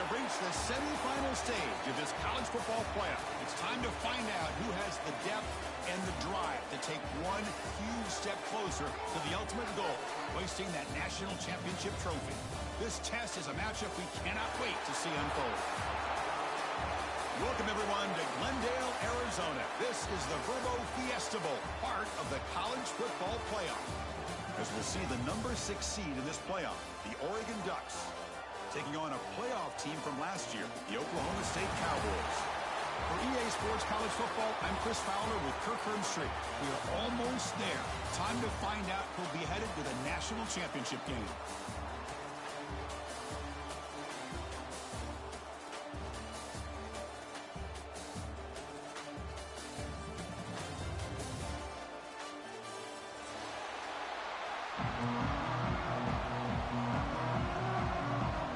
have reached the semifinal stage of this college football playoff. It's time to find out who has the depth and the drive to take one huge step closer to the ultimate goal, hoisting that national championship trophy. This test is a matchup we cannot wait to see unfold. Welcome, everyone, to Glendale, Arizona. This is the Verbo Fiesta Bowl, part of the college football playoff. As we'll see the number 6 seed in this playoff, the Oregon Ducks, taking on a playoff team from last year, the Oklahoma State Cowboys. For EA Sports College Football, I'm Chris Fowler with Kirk Herbstreit. We are almost there. Time to find out who'll be headed to the national championship game.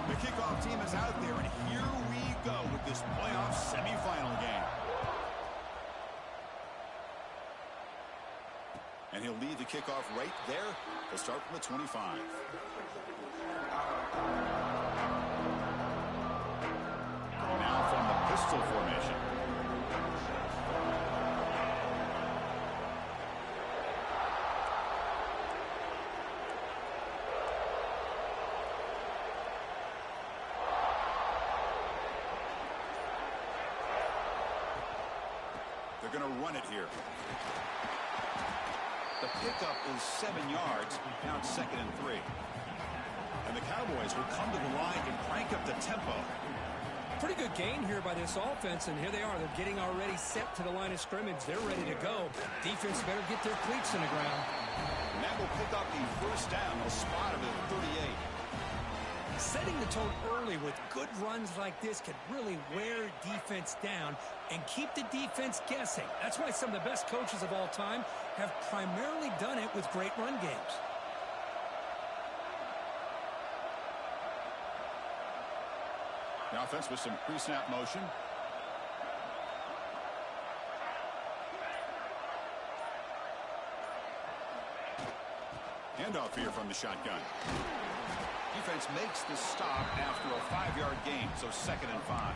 The kickoff team is out there, and here we go with this playoff semifinal game. And he'll lead the kickoff right there. He'll start from the 25. Now from the pistol formation. They're going to run it here. The pickup is 7 yards. Now it's 2nd and 3. And the Cowboys will come to the line and crank up the tempo. Pretty good gain here by this offense, and here they are. They're getting already set to the line of scrimmage. They're ready to go. Defense better get their cleats in the ground. And that will pick up the first down. They'll spot him at 38. Setting the tone early with good runs like this can really wear defense down and keep the defense guessing. That's why some of the best coaches of all time have primarily done it with great run games. The offense with some pre-snap motion. Handoff here from the shotgun. Defense makes the stop after a 5-yard gain, so 2nd and 5.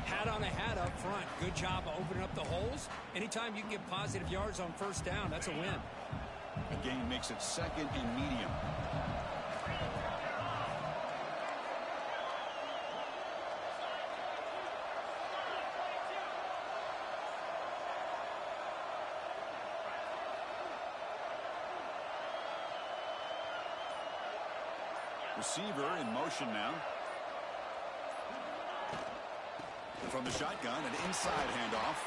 Hat on a hat up front. Good job of opening up the holes. Anytime you can get positive yards on first down, that's a win. A gain makes it 2nd and medium. Receiver in motion now. And from the shotgun, an inside handoff.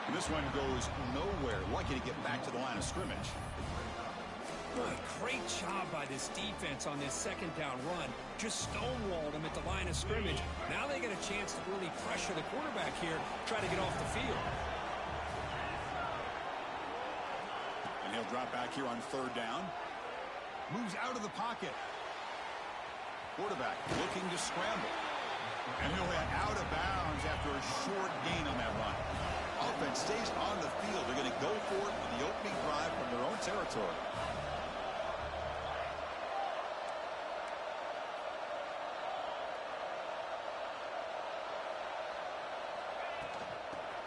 And this one goes nowhere. Lucky to get back to the line of scrimmage. Boy, great job by this defense on this 2nd down run. Just stonewalled him at the line of scrimmage. Now they get a chance to really pressure the quarterback here, try to get off the field. And he'll drop back here on 3rd down. Moves out of the pocket. Quarterback looking to scramble. And he'll head out of bounds after a short gain on that run. Offense stays on the field. They're going to go for it in the opening drive from their own territory.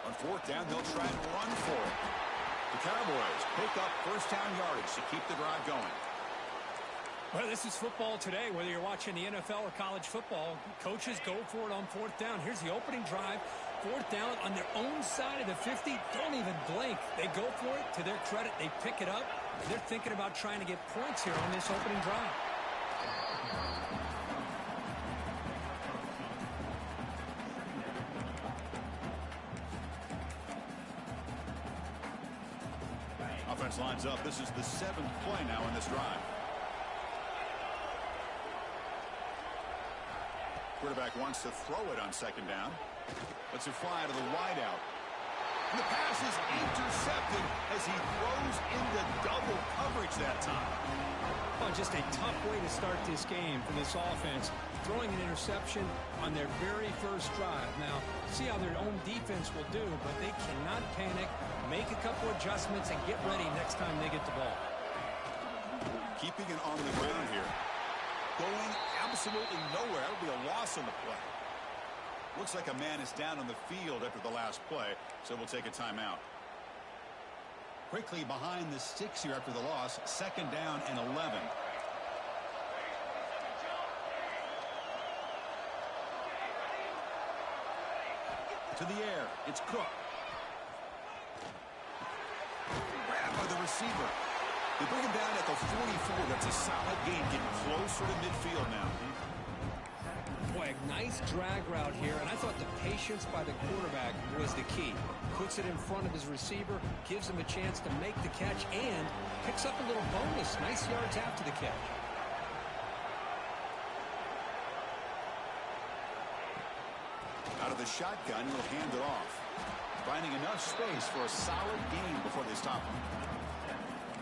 On 4th down, they'll try and run for it. The Cowboys pick up first down yardage to keep the drive going. Well, this is football today, whether you're watching the NFL or college football. Coaches go for it on 4th down. Here's the opening drive. 4th down on their own side of the 50. Don't even blink. They go for it. To their credit, they pick it up. They're thinking about trying to get points here on this opening drive. Offense lines up. This is the 7th play now in this drive. Quarterback wants to throw it on 2nd down. Lets it fly to the wideout. And the pass is intercepted as he throws into double coverage that time. Oh, just a tough way to start this game for this offense. Throwing an interception on their very first drive. Now, see how their own defense will do, but they cannot panic, make a couple adjustments, and get ready next time they get the ball. Keeping it on the ground here. Going absolutely nowhere. That would be a loss on the play. Looks like a man is down on the field after the last play, so we'll take a timeout. Quickly behind the sticks here after the loss. 2nd down and 11. To the air. It's Cook. Grabbed by the receiver. They bring him down at the 44. That's a solid gain, getting closer to midfield now. Boy, a nice drag route here, and I thought the patience by the quarterback was the key. Puts it in front of his receiver, gives him a chance to make the catch, and picks up a little bonus. Nice yards after the catch. Out of the shotgun, he'll hand it off. Finding enough space for a solid gain before they stop him.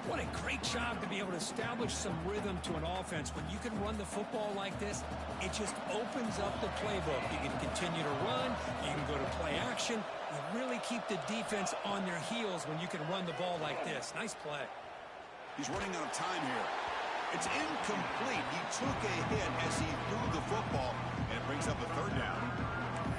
What a great job to be able to establish some rhythm to an offense. When you can run the football like this, it just opens up the playbook. You can continue to run. You can go to play action. You really keep the defense on their heels when you can run the ball like this. Nice play. He's running out of time here. It's incomplete. He took a hit as he threw the football, and it brings up a 3rd down.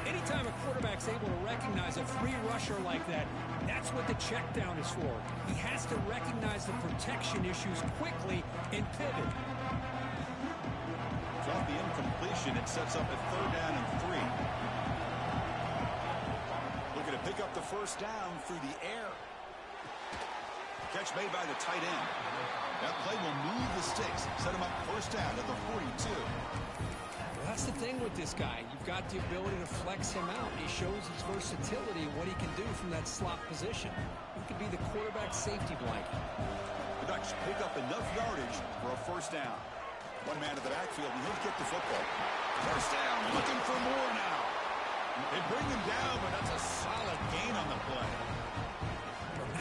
Anytime a quarterback's able to recognize a free rusher like that, that's what the check down is for. He has to recognize the protection issues quickly and pivot. Off the incompletion, it sets up a 3rd down and 3. Looking to pick up the 1st down through the air. Catch made by the tight end. That play will move the sticks, set him up 1st down at the 42. That's the thing with this guy. You've got the ability to flex him out. He shows his versatility and what he can do from that slot position. He could be the quarterback safety blanket. The Ducks pick up enough yardage for a 1st down. One man to the backfield, and he'll get the football. 1st down, looking for more now. They bring him down, but that's a solid gain on the play.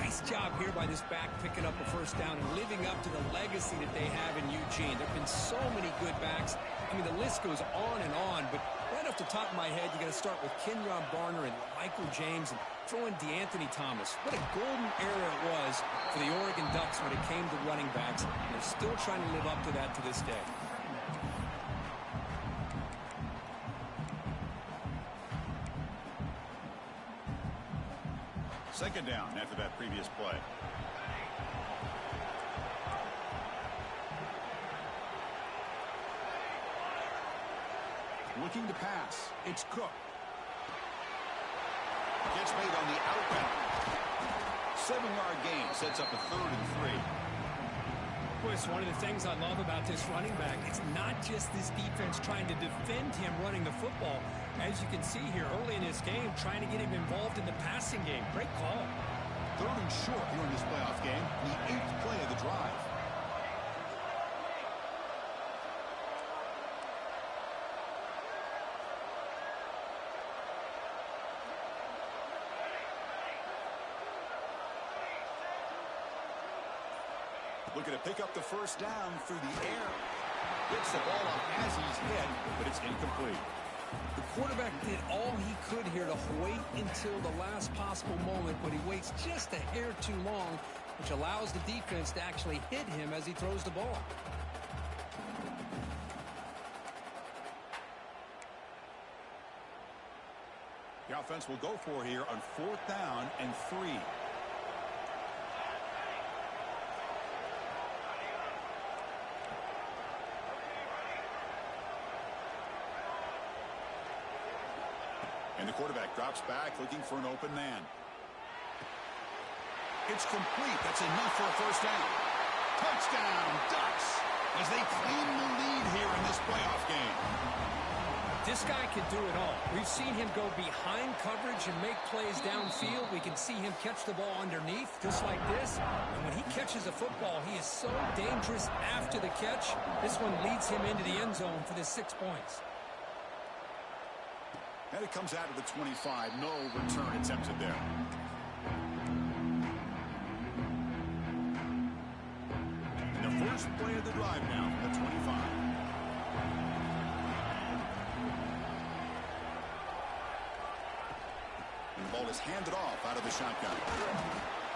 Nice job here by this back picking up a 1st down and living up to the legacy that they have in Eugene. There have been so many good backs. I mean, the list goes on, but right off the top of my head, you got to start with Kenyon Barner and Michael James and throw in DeAnthony Thomas. What a golden era it was for the Oregon Ducks when it came to running backs. And they're still trying to live up to that to this day. Second down after that previous play. Looking to pass. It's Cook. Gets made on the outbound. 7-yard gain sets up a 3rd and 3. Boy, it's one of the things I love about this running back. It's not just this defense trying to defend him running the football. As you can see here early in this game, trying to get him involved in the passing game. Great call. 3rd and short here in this playoff game. The 8th play of the drive. Looking to pick up the 1st down through the air. Gets the ball up as he's hit, but it's incomplete. The quarterback did all he could here to wait until the last possible moment, but he waits just a hair too long, which allows the defense to actually hit him as he throws the ball. The offense will go for here on 4th down and 3. And the quarterback drops back looking for an open man. It's complete. That's enough for a 1st down. Touchdown, Ducks, as they claim the lead here in this playoff game. This guy can do it all. We've seen him go behind coverage and make plays downfield. We can see him catch the ball underneath, just like this. And when he catches a football, he is so dangerous after the catch. This one leads him into the end zone for the 6 points. And it comes out of the 25. No return attempted there. And the first play of the drive now from the 25. And the ball is handed off out of the shotgun.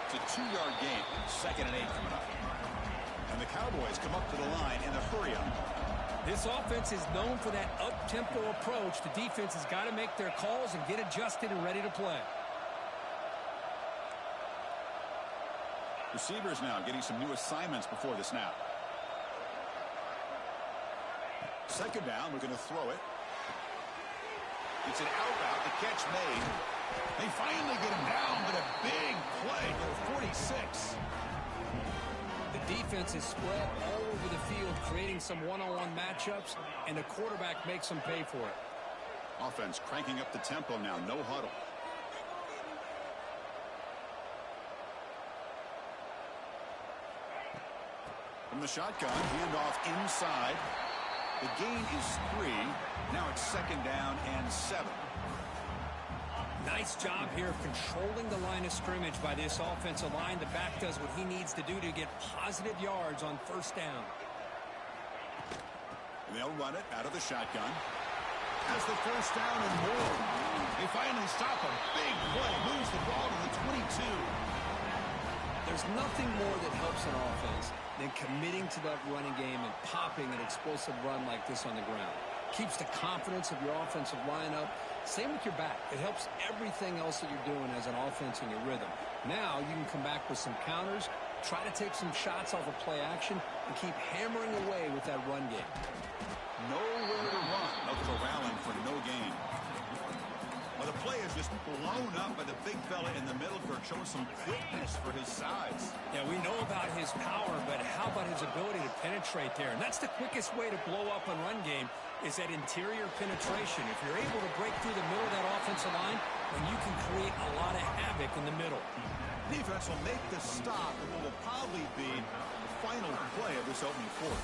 It's a 2-yard gain. 2nd and 8 coming up. And the Cowboys come up to the line in the hurry-up. This offense is known for that up-tempo approach. The defense has got to make their calls and get adjusted and ready to play. Receivers now getting some new assignments before the snap. Second down, we're going to throw it. It's an out route, the catch made. They finally get him down, but a big play for 46. The defense is spread all over the field, creating some one-on-one matchups, and the quarterback makes them pay for it. Offense cranking up the tempo now, no huddle. From the shotgun, handoff inside. The gain is 3. Now it's second down and 7. Nice job here of controlling the line of scrimmage by this offensive line. The back does what he needs to do to get positive yards on first down. And they'll run it out of the shotgun. Has the first down and more. They finally stop a big play. Moves the ball to the 22. There's nothing more that helps an offense than committing to that running game and popping an explosive run like this on the ground. Keeps the confidence of your offensive line up. Same with your back. It helps everything else that you're doing as an offense in your rhythm. Now you can come back with some counters, try to take some shots off of play action, and keep hammering away with that run game. Nowhere to run. No corralling for no gain. Well, the play is just blown up by the big fella in the middle. Kirk showing some quickness for his size. Yeah, we know about his power, but how about his ability to penetrate there? And that's the quickest way to blow up a run game, is that interior penetration. If you're able to break through the middle of that offensive line, then you can create a lot of havoc in the middle. Defense will make the stop, and what will probably be the final play of this opening quarter.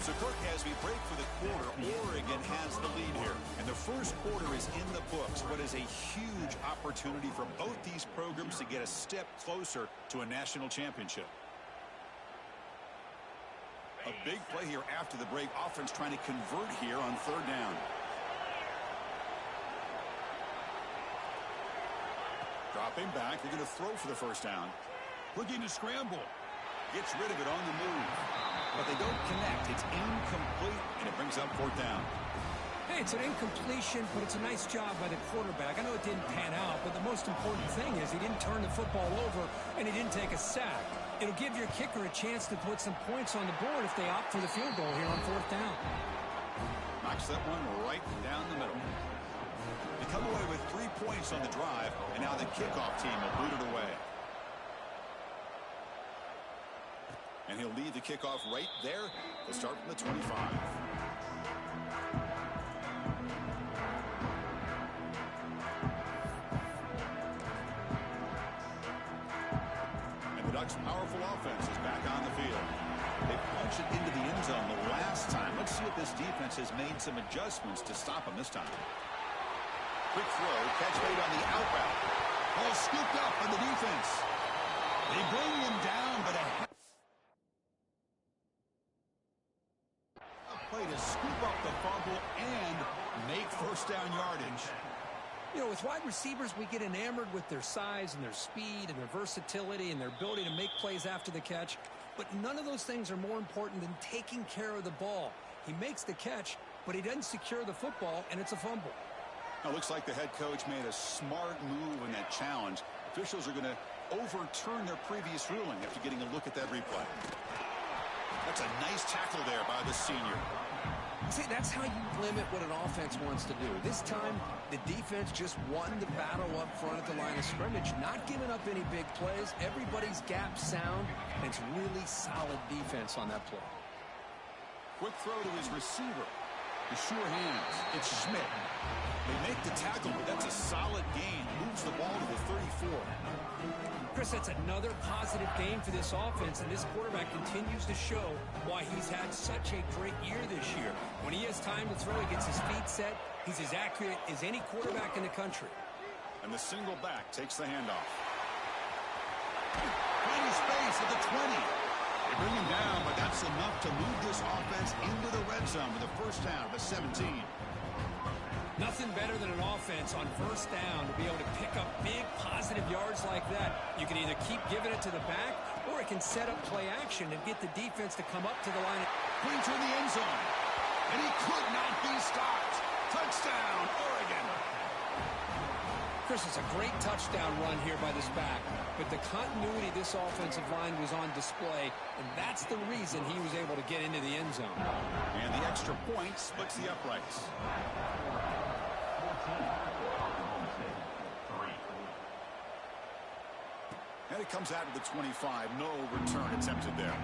So, Kirk, as we break for the quarter, Oregon has the lead here. And the first quarter is in the books. What is a huge opportunity for both these programs to get a step closer to a national championship. A big play here after the break. Offense trying to convert here on third down. Dropping back. They're going to throw for the first down. Looking to scramble. Gets rid of it on the move. But they don't connect. It's incomplete, and it brings up fourth down. Hey, it's an incompletion, but it's a nice job by the quarterback. I know it didn't pan out, but the most important thing is he didn't turn the football over, and he didn't take a sack. It'll give your kicker a chance to put some points on the board if they opt for the field goal here on fourth down. Knocks that one right down the middle. They come away with 3 points on the drive, and now the kickoff team will boot it away. And he'll lead the kickoff right there. They'll start from the 25. And the Ducks' powerful offense is back on the field. They punched it into the end zone the last time. Let's see if this defense has made some adjustments to stop them this time. Quick throw, catch made on the out route. Ball scooped up by the defense. They bring him down, but a play to scoop up the fumble and make first down yardage. You know, with wide receivers, we get enamored with their size and their speed and their versatility and their ability to make plays after the catch. But none of those things are more important than taking care of the ball. He makes the catch, but he doesn't secure the football, and it's a fumble. Now, looks like the head coach made a smart move in that challenge. Officials are going to overturn their previous ruling after getting a look at that replay. That's a nice tackle there by the senior. See, that's how you limit what an offense wants to do. This time, the defense just won the battle up front at the line of scrimmage, not giving up any big plays. Everybody's gap sound, and it's really solid defense on that play. Quick throw to his receiver. The sure hands. It's Schmidt. They make the tackle, but that's a solid gain. Moves the ball to the 34. Chris, that's another positive game for this offense, and this quarterback continues to show why he's had such a great year this year. When he has time to throw, he gets his feet set. He's as accurate as any quarterback in the country. And the single back takes the handoff. Finding space at the 20. They bring him down, but that's enough to move this offense into the red zone with a first down at the 17. Nothing better than an offense on first down to be able to pick up big positive yards like that. You can either keep giving it to the back, or it can set up play action and get the defense to come up to the line. Pointer in the end zone. And he could not be stopped. Touchdown, Oregon. Chris, it's a great touchdown run here by this back, but the continuity of this offensive line was on display, and that's the reason he was able to get into the end zone. And the extra point splits the uprights. And it comes out to the 25. No return attempted there.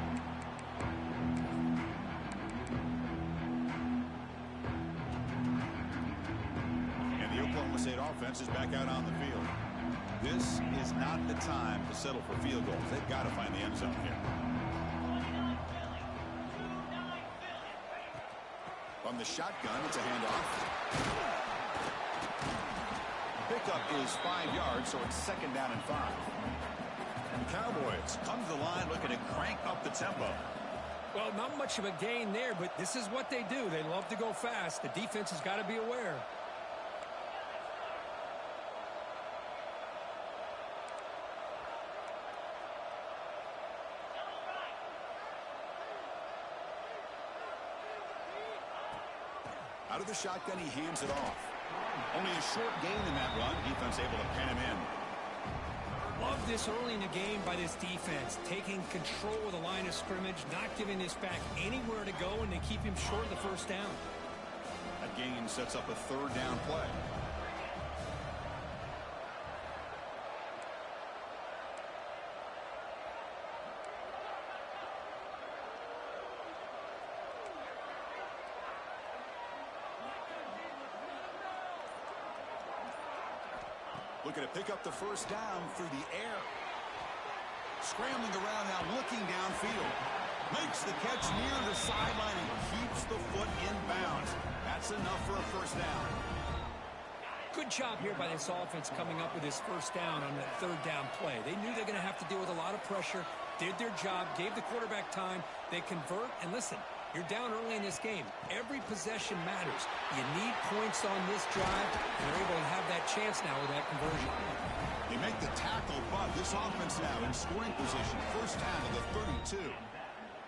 Oklahoma State offense is back out on the field. This is not the time to settle for field goals. They've got to find the end zone here. From the shotgun, it's a handoff. Pickup is 5 yards, so it's second down and 5. The Cowboys come to the line looking to crank up the tempo. Well, not much of a gain there, but this is what they do. They love to go fast. The defense has got to be aware. Out of the shotgun, he hands it off. Only a short gain in that run. Defense able to pen him in. Love this early in the game by this defense. Taking control of the line of scrimmage, not giving this back anywhere to go, and they keep him short of the first down. That gain sets up a third down play. Looking to pick up the first down through the air. Scrambling around now, looking downfield. Makes the catch near the sideline and keeps the foot in bounds. That's enough for a first down. Good job here by this offense coming up with this first down on that third down play. They knew they're going to have to deal with a lot of pressure, did their job, gave the quarterback time. They convert, and listen, you're down early in this game. Every possession matters. You need points on this drive, and they're able to have that chance now with that conversion. They make the tackle, but this offense now in scoring position. First down to the 32.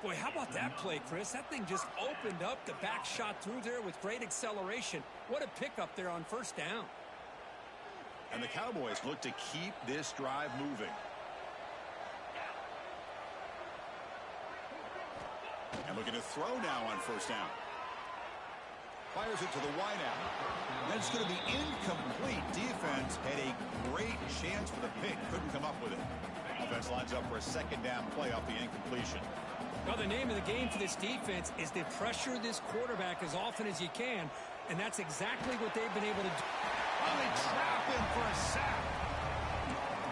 Boy, how about that play, Chris? That thing just opened up. The back shot through there with great acceleration. What a pickup there on first down. And the Cowboys look to keep this drive moving. And looking to throw now on first down. Fires it to the wideout. And it's going to be incomplete. Defense had a great chance for the pick. Couldn't come up with it. Offense lines up for a second down play off the incompletion. Well, the name of the game for this defense is to pressure this quarterback as often as you can. And that's exactly what they've been able to do. Oh, they trap him for a sack.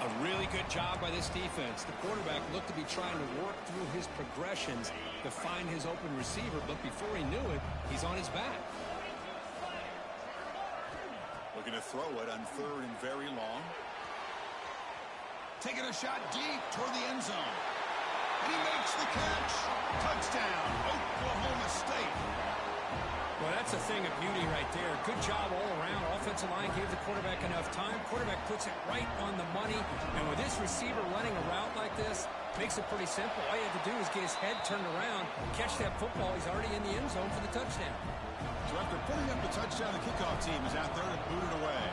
A really good job by this defense. The quarterback looked to be trying to work through his progressions to find his open receiver, but before he knew it, he's on his back. Looking to throw it on third and very long. Taking a shot deep toward the end zone. And he makes the catch. Touchdown, Oklahoma State. Well, that's a thing of beauty right there. Good job all around. Offensive line gave the quarterback enough time. Quarterback puts it right on the money. And with this receiver running a route like this, makes it pretty simple. All you have to do is get his head turned around, catch that football. He's already in the end zone for the touchdown. So after putting up the touchdown, the kickoff team is out there to boot it away.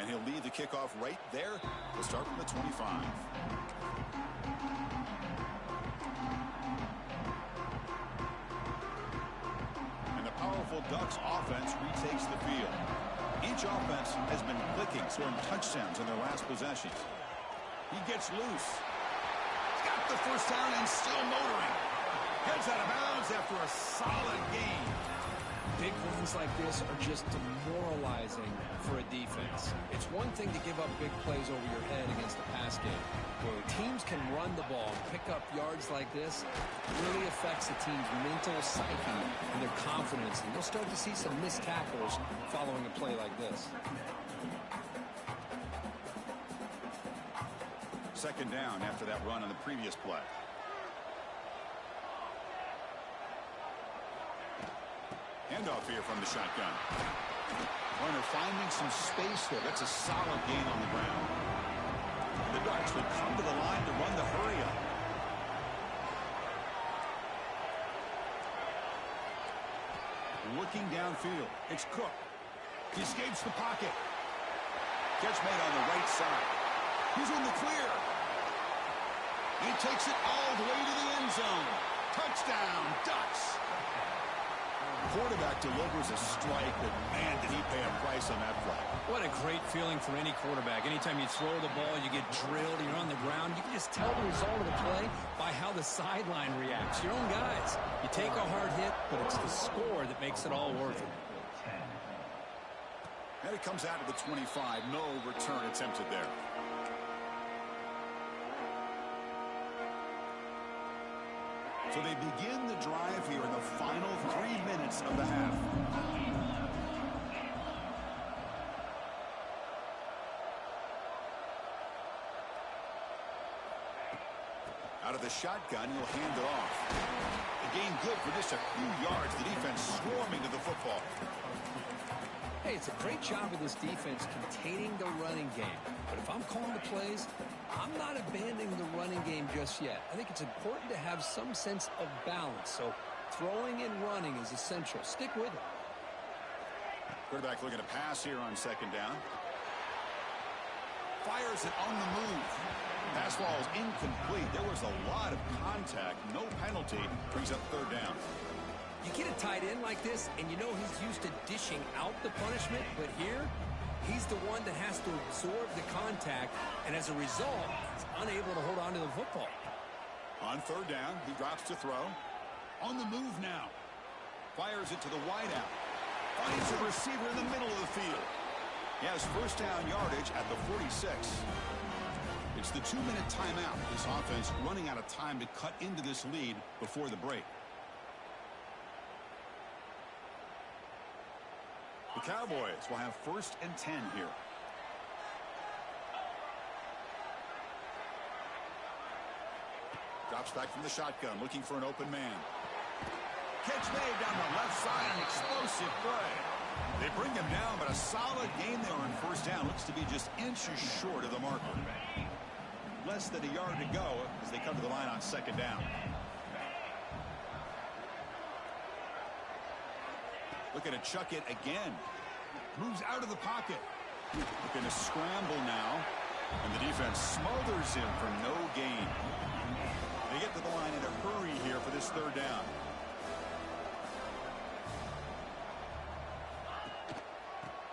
And he'll lead the kickoff right there. We'll start from the 25. Powerful Ducks offense retakes the field. Each offense has been clicking, scoring touchdowns in their last possessions. He gets loose. He's got the first down and still motoring. Heads out of bounds after a solid game. Big runs like this are just demoralizing for a defense. It's one thing to give up big plays over your head against the pass game. Where teams can run the ball and pick up yards like this, it really affects the team's mental psyche and their confidence. And you'll start to see some missed tackles following a play like this. Second down after that run on the previous play. Handoff here from the shotgun. Warner finding some space there. That's a solid gain on the ground. The Ducks would come to the line to run the hurry up. looking downfield. It's Cook. He escapes the pocket. Catch made on the right side. He's in the clear. He takes it all the way to the end zone. Touchdown, Ducks. Quarterback delivers a strike, but man, did he pay a price on that play. What a great feeling for any quarterback. Anytime you throw the ball, you get drilled, you're on the ground. You can just tell the result of the play by how the sideline reacts. Your own guys. You take a hard hit, but it's the score that makes it all worth it. And it comes out of the 25. No return attempted there. So they begin the drive here in the final 3 minutes of the half. Out of the shotgun, he'll hand it off. The gain good for just a few yards. The defense swarming to the football. Hey, it's a great job of this defense containing the running game. But if I'm calling the plays, I'm not abandoning the running game just yet. I think it's important to have some sense of balance. So throwing and running is essential. Stick with it. Quarterback looking to pass here on second down. Fires it on the move. Pass ball is incomplete. There was a lot of contact. No penalty. Brings up third down. You get a tight end like this, and you know he's used to dishing out the punishment, but here, he's the one that has to absorb the contact, and as a result, he's unable to hold on to the football. On third down, he drops to throw. On the move now. Fires it to the wideout. Finds a receiver in the middle of the field. He has first down yardage at the 46. It's the 2-minute timeout. This offense running out of time to cut into this lead before the break. The Cowboys will have first and 10 here. Drops back from the shotgun, looking for an open man. Catch made down the left side, an explosive play. They bring him down, but a solid game there on first down. Looks to be just inches short of the marker. Less than a yard to go as they come to the line on second down. Looking to chuck it again. Moves out of the pocket. Looking to scramble now. And the defense smothers him for no gain. They get to the line in a hurry here for this third down.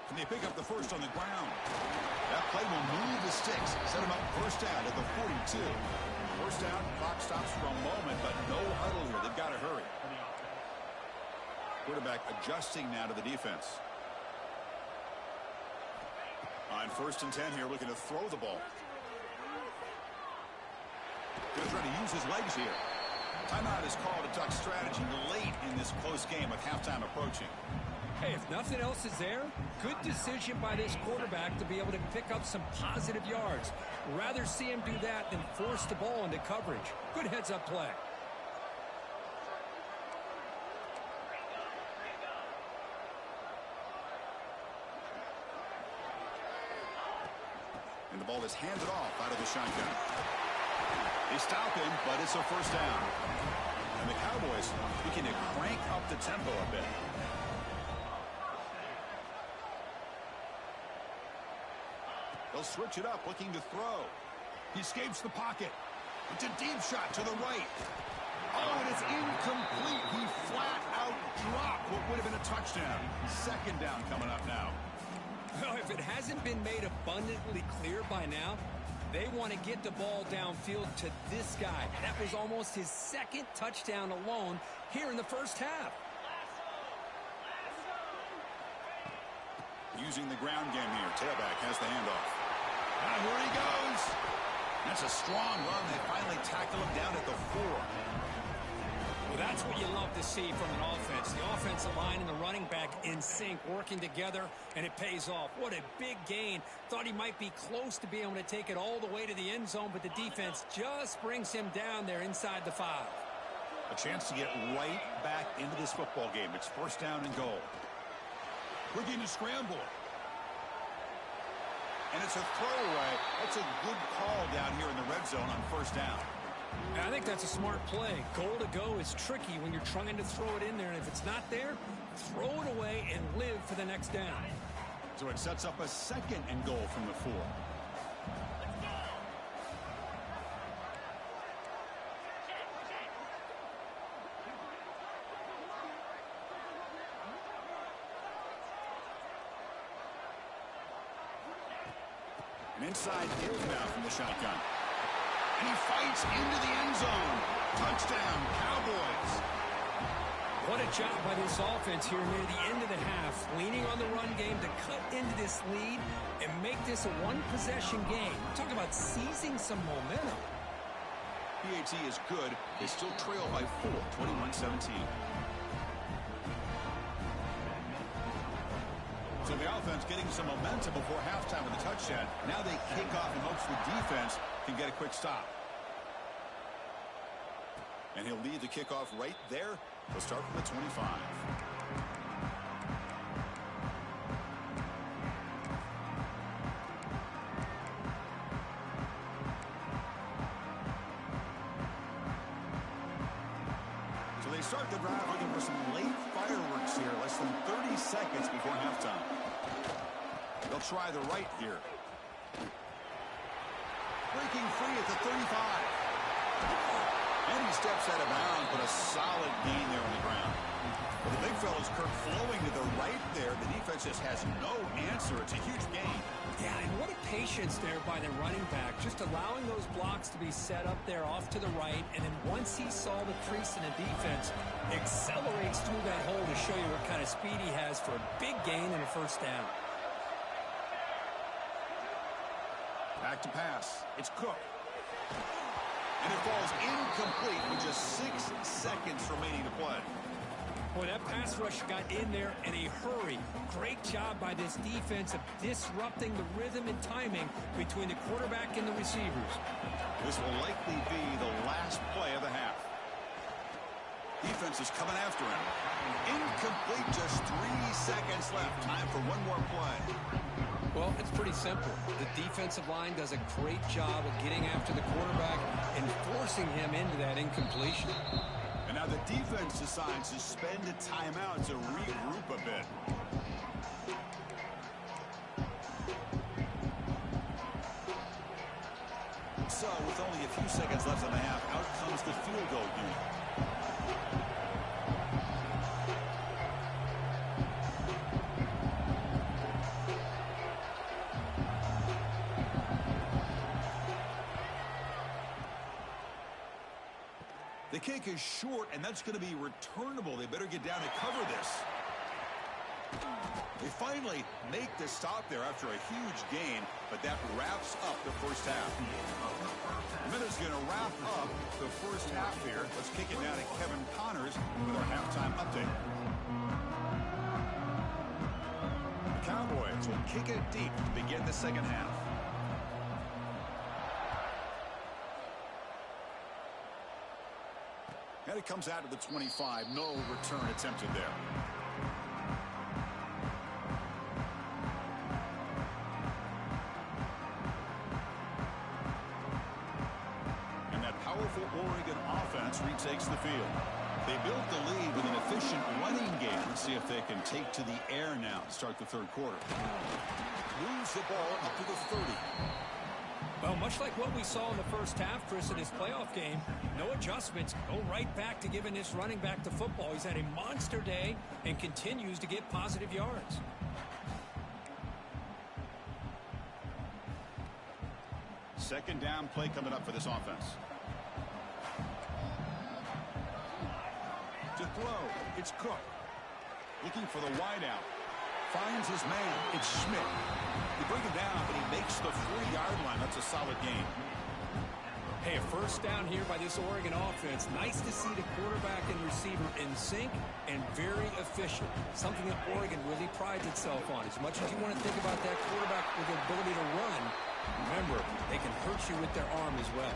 And they pick up the first on the ground. That play will move the sticks. Set him up first down at the 42. First down, clock stops for a moment, but no huddle here. They've got to hurry. Quarterback adjusting now to the defense. On first and 10 here, looking to throw the ball. Going to try to use his legs here. Timeout is called a Duck strategy late in this close game with halftime approaching. Hey, if nothing else is there, good decision by this quarterback to be able to pick up some positive yards. Rather see him do that than force the ball into coverage. Good heads-up play. And the ball is handed off out of the shotgun. They stop him, but it's a first down. And the Cowboys looking to crank up the tempo a bit. They'll switch it up, looking to throw. He escapes the pocket. It's a deep shot to the right. Oh, and it's incomplete. He flat out dropped what would have been a touchdown. Second down coming up now. Well, if it hasn't been made abundantly clear by now, they want to get the ball downfield to this guy. That was almost his second touchdown alone here in the first half. Using the ground game here. Tailback has the handoff. And here he goes. That's a strong run. They finally tackle him down at the 4. Well, that's what you love to see from an offense. The offensive line and the running back in sync, working together, and it pays off. What a big gain. Thought he might be close to being able to take it all the way to the end zone, but the defense just brings him down there inside the 5. A chance to get right back into this football game. It's first down and goal. Looking to scramble. And it's a throwaway. That's a good call down here in the red zone on first down. I think that's a smart play. Goal to go is tricky when you're trying to throw it in there, and if it's not there, throw it away and live for the next down. So it sets up a 2nd and goal from the 4. And inside is now from the shotgun. And he fights into the end zone. Touchdown, Cowboys. What a job by this offense here near the end of the half, leaning on the run game to cut into this lead and make this a one-possession game. Talk about seizing some momentum. PAT is good. They still trail by 4, 21-17. So the offense getting some momentum before halftime with the touchdown. Now they kick off in hopes the defense can get a quick stop. And he'll lead the kickoff right there. He'll start from the 25. So they start the drive looking for some late fireworks here. Less than 30 seconds before halftime. They'll try the right here. Breaking free at the 35. And he steps out of bounds, but a solid gain there on the ground. Well, the big fella's Kirk flowing to the right there. The defense just has no answer. It's a huge gain. Yeah, and what a patience there by the running back, just allowing those blocks to be set up there off to the right, and then once he saw the crease in the defense, accelerates through that hole to show you what kind of speed he has for a big gain and a first down. Back to pass. It's Cook. And it falls incomplete with just 6 seconds remaining to play. Boy, that pass rush got in there in a hurry. Great job by this defense of disrupting the rhythm and timing between the quarterback and the receivers. This will likely be the last play of the half. Defense is coming after him. Incomplete, just 3 seconds left. Time for one more play. Well, it's pretty simple. The defensive line does a great job of getting after the quarterback and forcing him into that incompletion. And now the defense decides to spend a timeout to regroup a bit. So, with only a few seconds left in the half, out comes the field goal unit. The kick is short, and that's going to be returnable. They better get down and cover this. They finally make the stop there after a huge gain, but that wraps up the first half. And then it's going to wrap up the first half here. Let's kick it down to Kevin Connors with our halftime update. The Cowboys will kick it deep to begin the second half. And it comes out to the 25. No return attempted there. And that powerful Oregon offense retakes the field. They built the lead with an efficient running game. Let's see if they can take to the air now to start the third quarter. Moves the ball up to the 30. Well, much like what we saw in the first half, Chris, in his playoff game, no adjustments, go right back to giving this running back the football. He's had a monster day and continues to get positive yards. Second down play coming up for this offense. To throw, it's Cook. Looking for the wideout. Finds his man. It's Schmidt. They bring him down, but he makes the 4-yard line. That's a solid gain. Hey, a first down here by this Oregon offense. Nice to see the quarterback and receiver in sync and very efficient. Something that Oregon really prides itself on. As much as you want to think about that quarterback with the ability to run, remember, they can hurt you with their arm as well.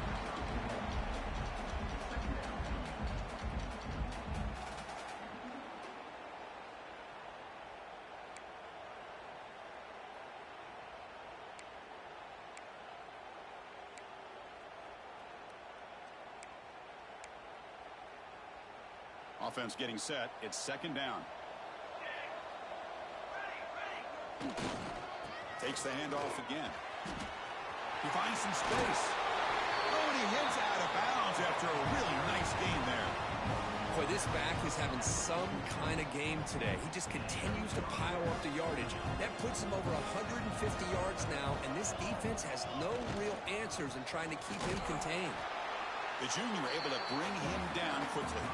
Offense getting set. It's second down. Takes the handoff again. He finds some space. Oh, and he hits out of bounds after a really nice game there. Boy, this back is having some kind of game today. He just continues to pile up the yardage. That puts him over 150 yards now, and this defense has no real answers in trying to keep him contained. The junior able to bring him down quickly.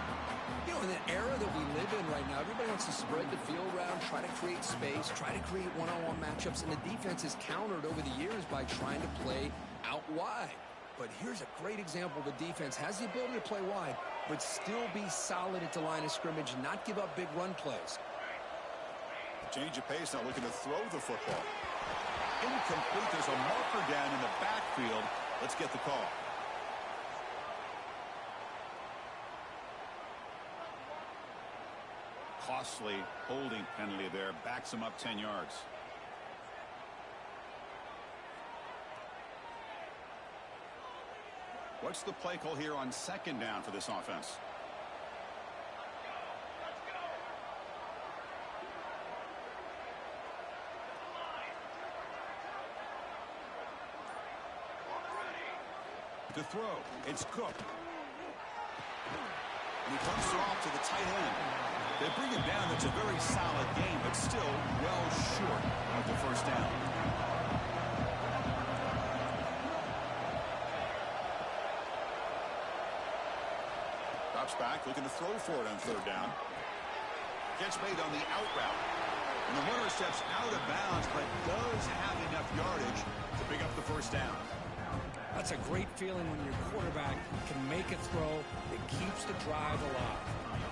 You know, in the era that we live in right now, everybody wants to spread the field around, try to create space, try to create one-on-one matchups, and the defense is countered over the years by trying to play out wide. But here's a great example. The defense has the ability to play wide, but still be solid at the line of scrimmage, not give up big run plays. Change of pace, now looking to throw the football. Incomplete. There's a marker down in the backfield. Let's get the call. Costly holding penalty there. Backs him up 10 yards. What's the play call here on second down for this offense? To throw, it's Cook. And he comes off to the tight end. They bring him down. That's a very solid game, but still well short of the first down. Drops back, looking to throw for it on third down. Gets made on the out route. And the runner steps out of bounds, but does have enough yardage to pick up the first down. That's a great feeling when your quarterback can make a throw that keeps the drive alive.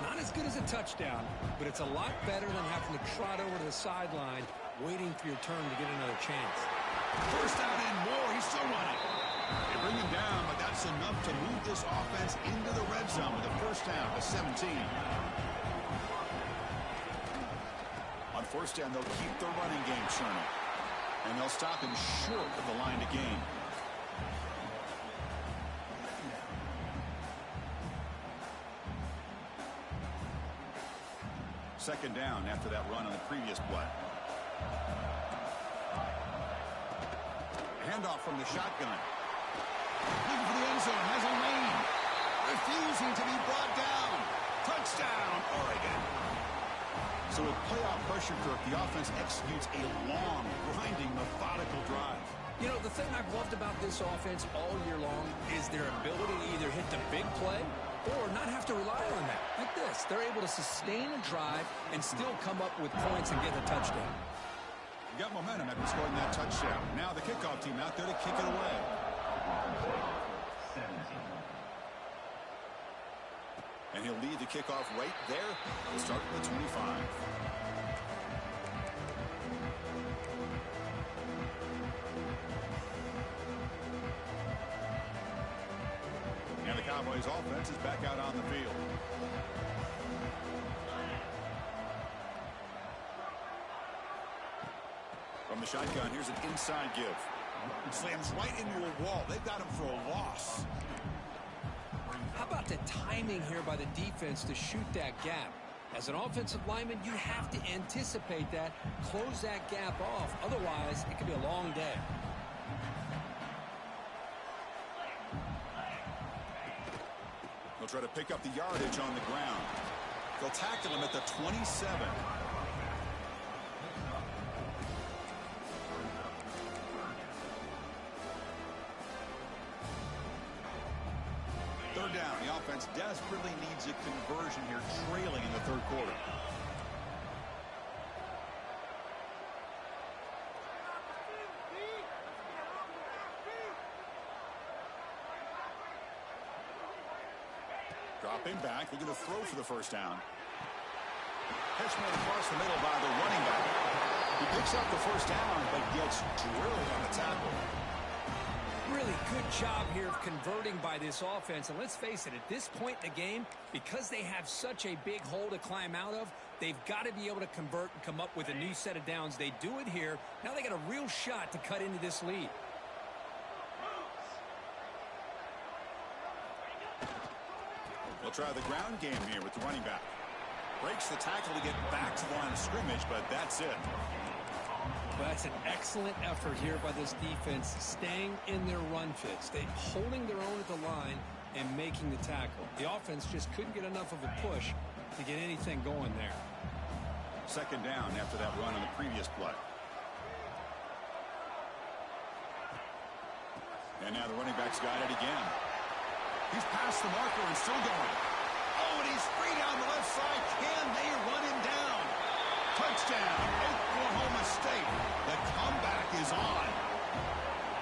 Not as good as a touchdown, but it's a lot better than having to trot over to the sideline waiting for your turn to get another chance. First down and more. He's still running. They bring him down, but that's enough to move this offense into the red zone with a first down to 17. On first down, they'll keep the running game churning. And they'll stop him short of the line to gain. Second down after that run on the previous play. Handoff from the shotgun. Looking for the end zone. Has a lane. Refusing to be brought down. Touchdown, Oregon. So with playoff pressure, Kirk, the offense executes a long, grinding, methodical drive. You know, the thing I've loved about this offense all year long is their ability to either hit the big play or not have to rely on that. Like this, they're able to sustain a drive and still come up with points and get a touchdown. You got momentum after scoring that touchdown. Now the kickoff team out there to kick it away. And he'll lead the kickoff right there. He'll start at the 25. And the Cowboys offense is back out on the field. From the shotgun, here's an inside give. It slams right into a wall. They've got him for a loss. How about the timing here by the defense to shoot that gap? As an offensive lineman, you have to anticipate that, close that gap off. Otherwise, it could be a long day. They'll try to pick up the yardage on the ground. They'll tackle him at the 27. Third down. The offense desperately needs a conversion here, trailing in the third quarter. Dropping back, looking to throw for the first down. Catch made across the middle by the running back. He picks up the first down, but gets drilled on the tackle. Really good job here of converting by this offense. And let's face it, at this point in the game, because they have such a big hole to climb out of, they've got to be able to convert and come up with a new set of downs. They do it here. Now they got a real shot to cut into this lead. They'll try the ground game here with the running back. Breaks the tackle to get back to the line of scrimmage, but that's it. Well, that's an excellent effort here by this defense, staying in their run fits. They holding their own at the line and making the tackle. The offense just couldn't get enough of a push to get anything going there. Second down after that run on the previous play. And now the running back's got it again. He's past the marker and still going. Oh, and he's free down the left side. Can they run him down? Touchdown, Oklahoma State. The comeback is on.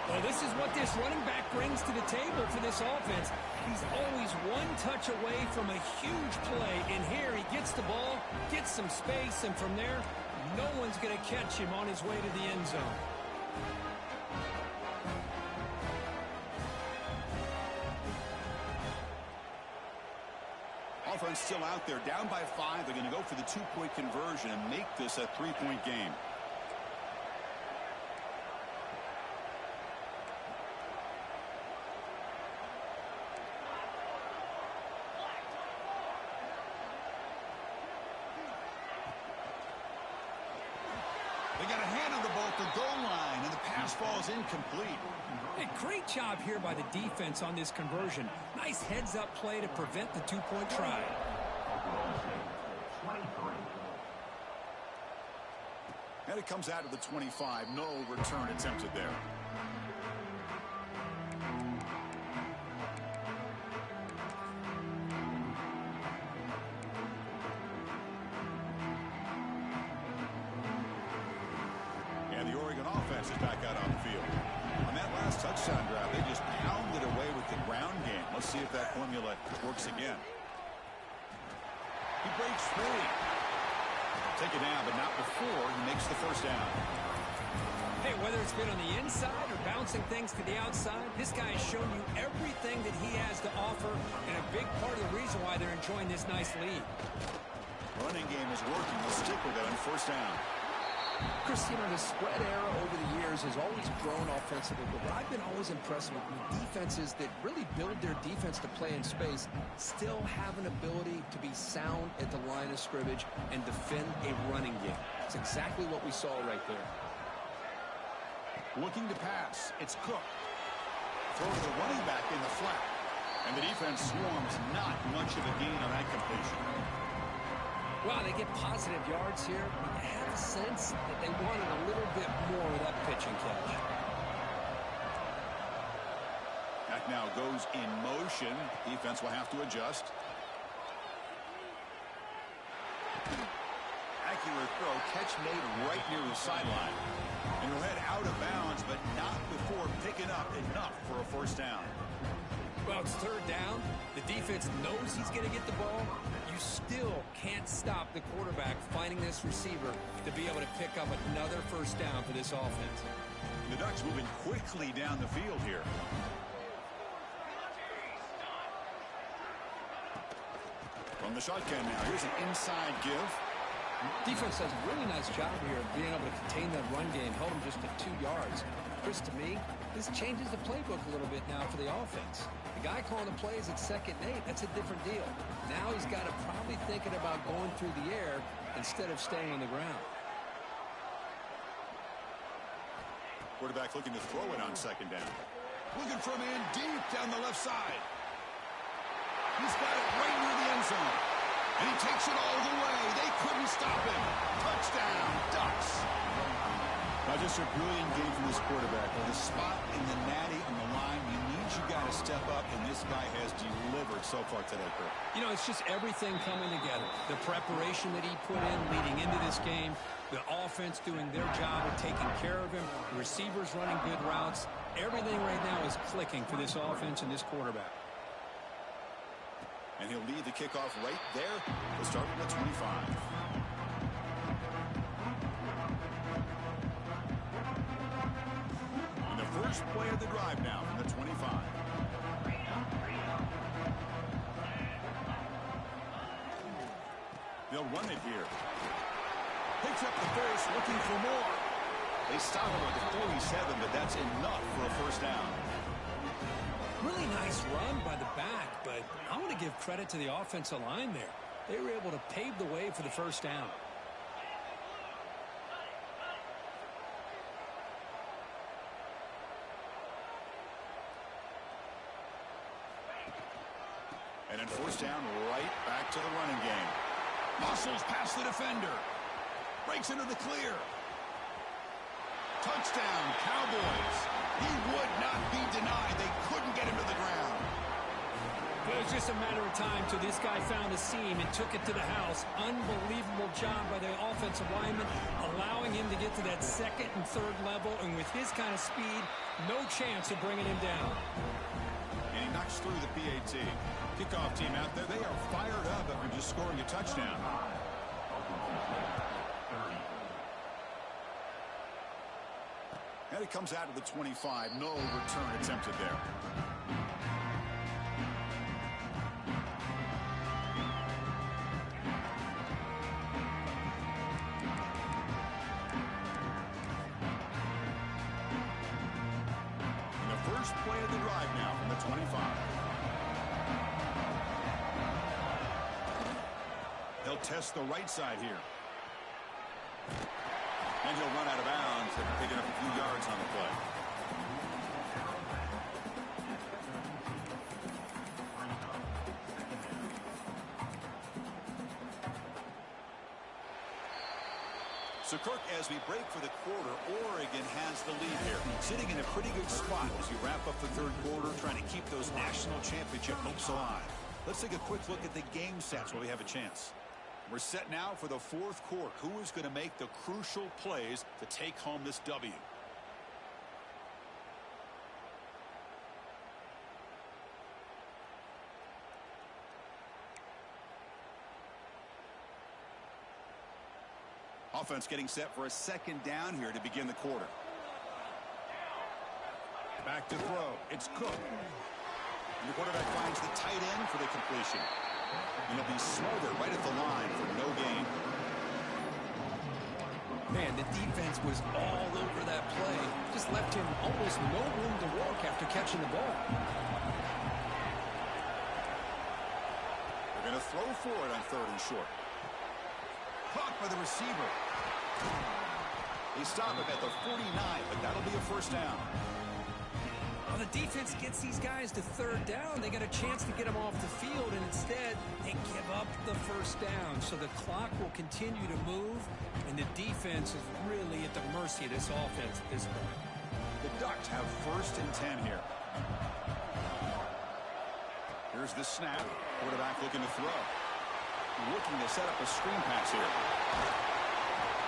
Well, this is what this running back brings to the table for this offense. He's always one touch away from a huge play. And here he gets the ball, gets some space, and from there, no one's going to catch him on his way to the end zone. Offense still out there, down by 5. They're going to go for the 2-point conversion and make this a 3-point game. They got a hand on the ball at the goal line, and the pass falls incomplete. Hey, great job here by the defense on this conversion. Nice heads-up play to prevent the 2-point try. And it comes out of the 25. No return attempted there. And the Oregon offense is back out on the field. On that last touchdown drive, they just pounded away with the ground game. Let's see if that formula works again. He breaks free. Take it down, but not before he makes the first down. Hey, whether it's been on the inside or bouncing things to the outside, this guy has shown you everything that he has to offer, and a big part of the reason why they're enjoying this nice lead. Running game is working. We'll stick with it on first down. Chris, you know, the spread era over the years has always grown offensively, but what I've been always impressed with defenses that really build their defense to play in space still have an ability to be sound at the line of scrimmage and defend a running game. It's exactly what we saw right there. Looking to pass. It's Cook. Throws the running back in the flat. And the defense swarms not much of a gain on that completion. Well, they get positive yards here. But you have a sense that they wanted a little bit more of that pitch and catch. That now goes in motion. Defense will have to adjust. Accurate throw. Catch made right near the sideline. And he'll head out of bounds, but not before picking up enough for a first down. Well, it's third down. The defense knows he's going to get the ball. You still can't stop the quarterback finding this receiver to be able to pick up another first down for this offense. The Ducks moving quickly down the field here. From the shotgun now, here's an inside give. Defense does a really nice job here of being able to contain that run game, held him just at 2 yards. Chris, to me, this changes the playbook a little bit now for the offense. The guy calling the plays at 2nd and 8, that's a different deal. Now he's got to probably thinking about going through the air instead of staying on the ground. Quarterback looking to throw it on 2nd down. Looking for a man deep down the left side. He's got it right near the end zone. And he takes it all the way. They couldn't stop him. Touchdown, Ducks. Now just a brilliant game from this quarterback. With a spot in the natty on the line, you got to step up, and this guy has delivered so far today, Kurt. You know, it's just everything coming together. The preparation that he put in leading into this game, the offense doing their job of taking care of him, the receivers running good routes. Everything right now is clicking for this offense and this quarterback. And he'll lead the kickoff right there to start at the 25. And the first play of the drive now from the 25. They'll run it here. Picks up the first, looking for more. They stop him at the 47, but that's enough for a first down. Really nice run by the back. but I want to give credit to the offensive line there. They were able to pave the way for the first down. And then first down, right back to the running game. Muscles past the defender. Breaks into the clear. Touchdown, Cowboys. He would not be denied. They couldn't get him to the ground. It was just a matter of time till this guy found a seam and took it to the house. Unbelievable job by the offensive lineman, allowing him to get to that second and third level. And with his kind of speed, no chance of bringing him down. And he knocks through the PAT. Kickoff team out there, they are fired up after just scoring a touchdown. And it comes out of the 25. No return attempted there. And the first play of the drive now from the 25. He'll test the right side here. And he'll run out of bounds after picking up a few yards on the play. So, Kirk, as we break for the quarter, Oregon has the lead here. Sitting in a pretty good spot as you wrap up the third quarter, trying to keep those national championship hopes alive. Let's take a quick look at the game stats while we have a chance. We're set now for the fourth quarter. Who is going to make the crucial plays to take home this W? Offense getting set for a second down here to begin the quarter. Back to throw. It's Cook. And the quarterback finds the tight end for the completion. And he'll be smothered right at the line for no gain. Man, the defense was all over that play. Just left him almost no room to walk after catching the ball. They're going to throw for it on third and short. Caught by the receiver. They stop him at the 49, but that'll be a first down. Well, the defense gets these guys to third down. They got a chance to get them off the field, and instead they give up the first down. So the clock will continue to move, and the defense is really at the mercy of this offense at this point. The Ducks have first and 10 here. Here's the snap. Quarterback looking to throw. Looking to set up a screen pass here.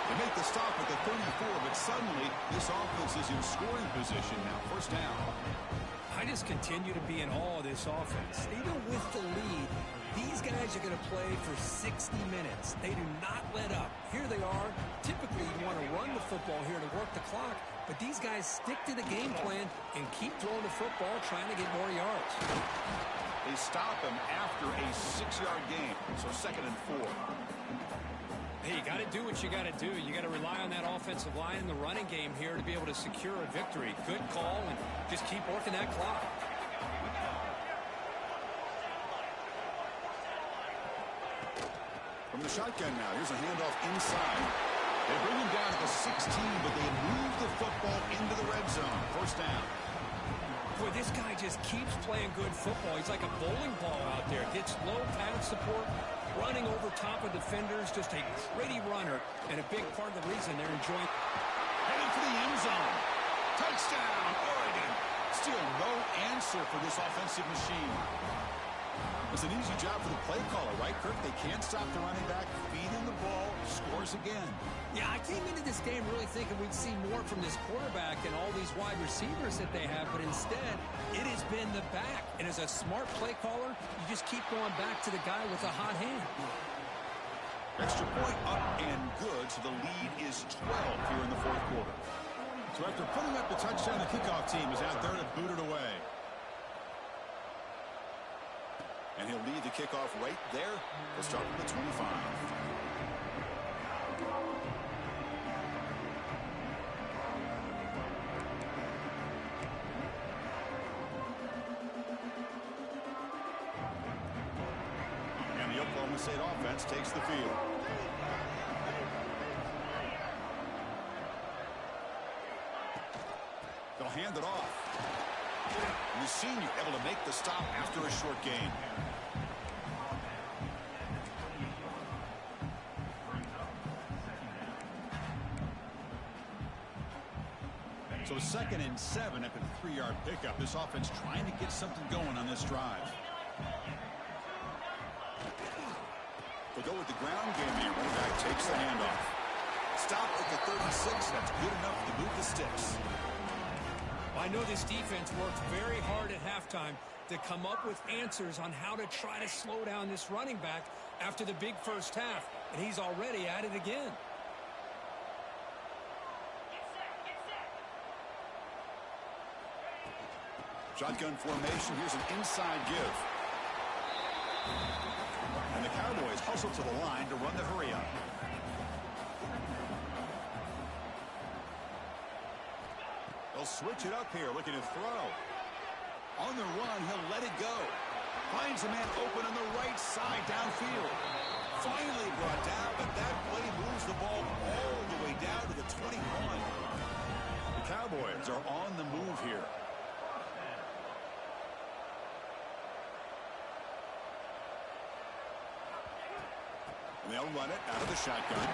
They make the stop at the 34, but suddenly this offense is in scoring position now. First down. I just continue to be in awe of this offense. Even with the lead, these guys are going to play for 60 minutes. They do not let up. Here they are. Typically, you want to run the football here to work the clock, but these guys stick to the game plan and keep throwing the football, trying to get more yards. They stop him after a 6-yard gain, so second and 4. Hey, you got to do what you got to do. You got to rely on that offensive line in the running game here to be able to secure a victory. Good call, and just keep working that clock. From the shotgun now, here's a handoff inside. They bring him down to the 16, but they move the football into the red zone. First down. Boy, this guy just keeps playing good football. He's like a bowling ball out there. Gets low pad support, running over top of defenders. Just a pretty runner, and a big part of the reason they're enjoying. Heading for the end zone. Touchdown, Oregon. Still no answer for this offensive machine. It's an easy job for the play caller, right, Kirk? They can't stop the running back, feed him the ball, scores again. Yeah, I came into this game really thinking we'd see more from this quarterback and all these wide receivers that they have, but instead, it has been the back. And as a smart play caller, you just keep going back to the guy with a hot hand. Extra point up and good, so the lead is 12 here in the fourth quarter. So after putting up the touchdown, the kickoff team is out there to boot it away. And he'll lead the kickoff right there. We'll start with the 25. Oklahoma State offense takes the field. They'll hand it off. And the senior able to make the stop after a short gain. So 2nd and 7 after the 3-yard pickup. This offense trying to get something going on this drive. They'll go with the ground game here. Running back takes the handoff. Stop at the 36. That's good enough to move the sticks. I know this defense worked very hard at halftime to come up with answers on how to try to slow down this running back after the big first half, and he's already at it again. Shotgun formation. Here's an inside give. And the Cowboys hustle to the line to run the hurry up. They'll switch it up here, looking to throw. On the run, he'll let it go. Finds a man open on the right side downfield. Finally brought down, but that play moves the ball all the way down to the 21. The Cowboys are on the move here. And they'll run it out of the shotgun.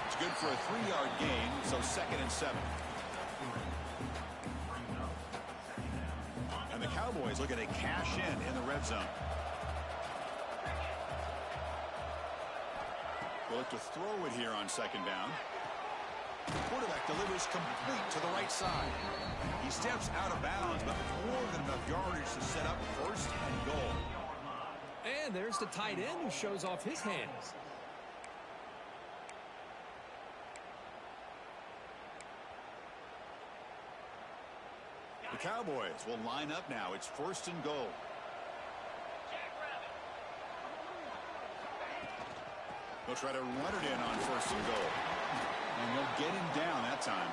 It's good for a 3-yard gain, so 2nd and 7. And the Cowboys looking to cash in the red zone. They'll look to throw it here on 2nd down. Quarterback delivers complete to the right side. He steps out of bounds, but more than enough yardage to set up 1st and goal. And there's the tight end who shows off his hands. The Cowboys will line up now. It's 1st and goal. They'll try to run it in on 1st and goal. And they'll get him down that time.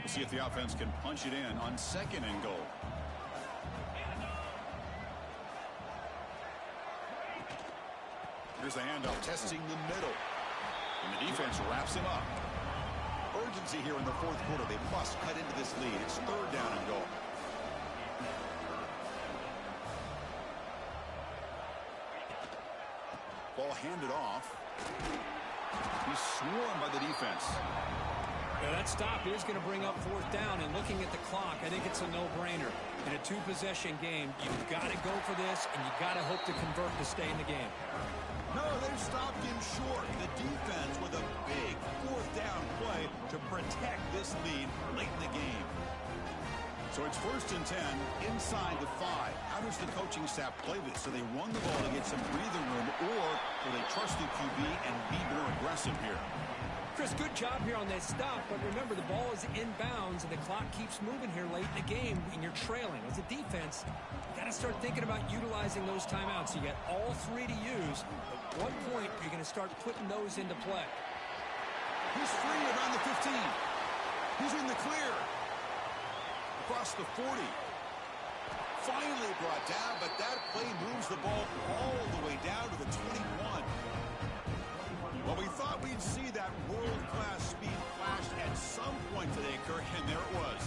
See if the offense can punch it in on 2nd and goal. Here's the handoff, testing the middle. And the defense wraps him up. Urgency here in the 4th quarter. They must cut into this lead. It's 3rd down and goal. Ball handed off. He's swarmed by the defense. Yeah, that stop is going to bring up 4th down, and looking at the clock, I think it's a no-brainer. In a 2-possession game, you've got to go for this, and you've got to hope to convert to stay in the game. No, they've stopped him short. The defense with a big 4th down play to protect this lead late in the game. So it's 1st and 10 inside the 5. How does the coaching staff play this? Do they run the ball to get some breathing room, or will they trust the QB and be more aggressive here? Chris, good job here on that stop, but remember the ball is inbounds and the clock keeps moving here late in the game and you're trailing. As a defense, you got to start thinking about utilizing those timeouts. You got all 3 to use. At what point are you going to start putting those into play? He's free around the 15. He's in the clear. Across the 40. Finally brought down, but that play moves the ball all the way down to the 21. Well, we thought we'd see that world-class speed flash at some point today, Kirk, and there it was.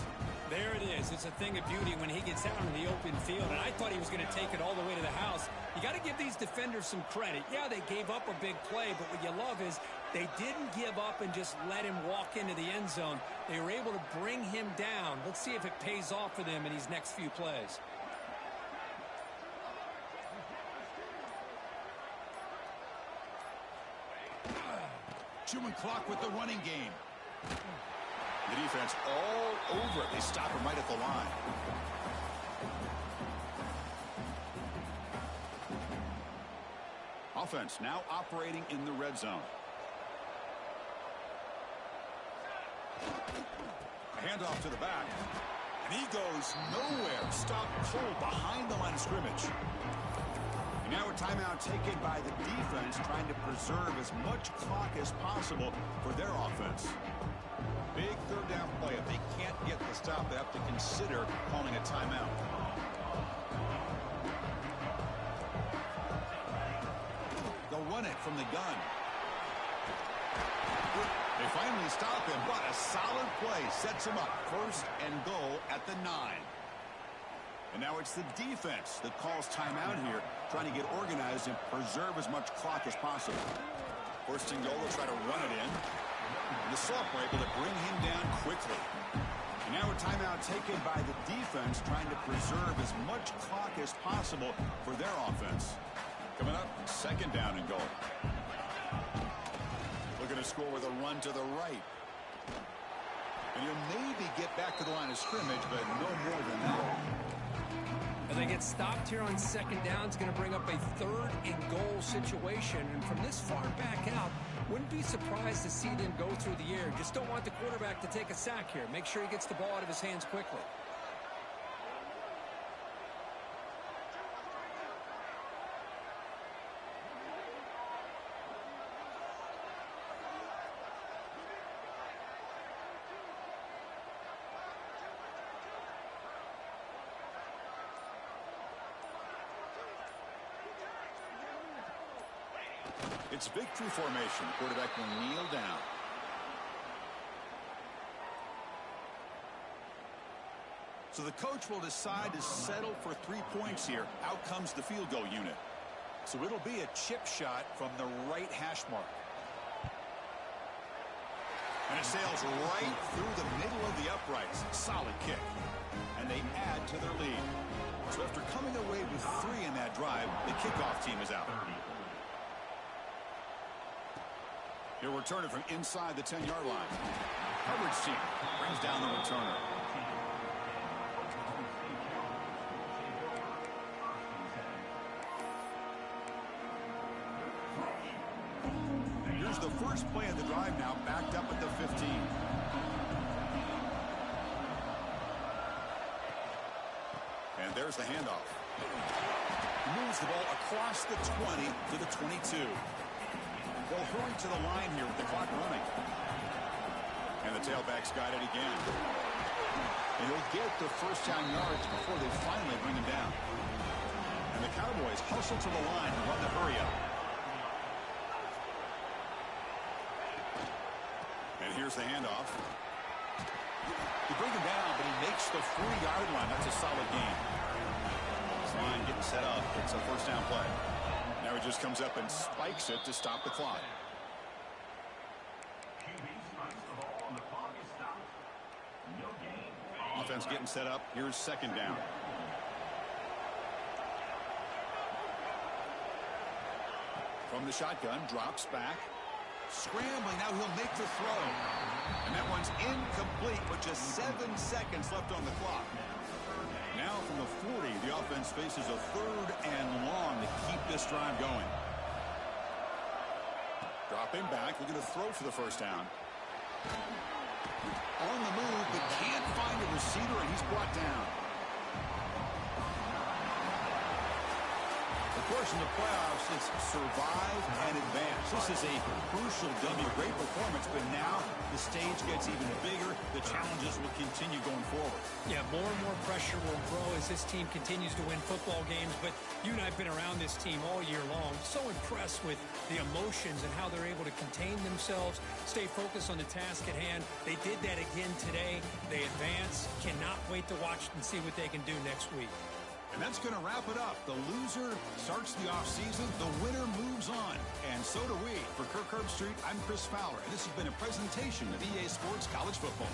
There it is. It's a thing of beauty when he gets out in the open field, and I thought he was going to take it all the way to the house. You got to give these defenders some credit. Yeah, they gave up a big play, but what you love is they didn't give up and just let him walk into the end zone. They were able to bring him down. Let's see if it pays off for them in these next few plays. Chewing clock with the running game. The defense all over it. They stop him right at the line. Offense now operating in the red zone. A handoff to the back. And he goes nowhere. Stop cold behind the line of scrimmage. And now a timeout taken by the defense, trying to preserve as much clock as possible for their offense. Big 3rd down play. If they can't get the stop, stop, they have to consider calling a timeout. They'll run it from the gun. They finally stop him, but a solid play sets him up. First and goal at the 9. And now it's the defense that calls timeout here, trying to get organized and preserve as much clock as possible. First and goal, they'll try to run it in. And the Soft were able to bring him down quickly. And now a timeout taken by the defense, trying to preserve as much clock as possible for their offense. Coming up, second down and goal. Looking to score with a run to the right. And he'll maybe get back to the line of scrimmage, but no more than that. And they get stopped here on second down. It's going to bring up a third and goal situation. And from this far back out, wouldn't be surprised to see them go through the air. Just don't want the quarterback to take a sack here. Make sure he gets the ball out of his hands quickly. It's victory formation. The quarterback will kneel down. So the coach will decide to settle for 3 points here. Out comes the field goal unit. So it'll be a chip shot from the right hash mark. And it sails right through the middle of the uprights. Solid kick. And they add to their lead. So after coming away with 3 in that drive, the kickoff team is out. He'll return it from inside the 10-yard line. Coverage team brings down the returner. Here's the first play of the drive now, backed up at the 15. And there's the handoff. Moves the ball across the 20 to the 22. They'll hurry to the line here with the clock running. And the tailback's got it again. And he'll get the first down yards before they finally bring him down. And the Cowboys hustle to the line and run the hurry up. And here's the handoff. They bring him down, but he makes the 4-yard line. That's a solid gain. This line getting set up. It's a first down play. Now he just comes up and spikes it to stop the clock. Offense getting set up. Here's second down. From the shotgun, drops back. Scrambling, now he'll make the throw. And that one's incomplete with just 7 seconds left on the clock. Now from the 40, the offense faces a third and long to keep this drive going. Dropping back, looking to throw for the first down. On the move, but can't find a receiver, and he's brought down. Of course, in the playoffs, it's survive and advance. This is a crucial W. Great performance, but now the stage gets even bigger. The challenges will continue going forward. Yeah, more and more pressure will grow as this team continues to win football games. But you and I have been around this team all year long. So impressed with the emotions and how they're able to contain themselves, stay focused on the task at hand. They did that again today. They advance. Cannot wait to watch and see what they can do next week. And that's going to wrap it up. The loser starts the offseason. The winner moves on. And so do we. For Kirk Herbstreit, I'm Chris Fowler. And this has been a presentation of EA Sports College Football.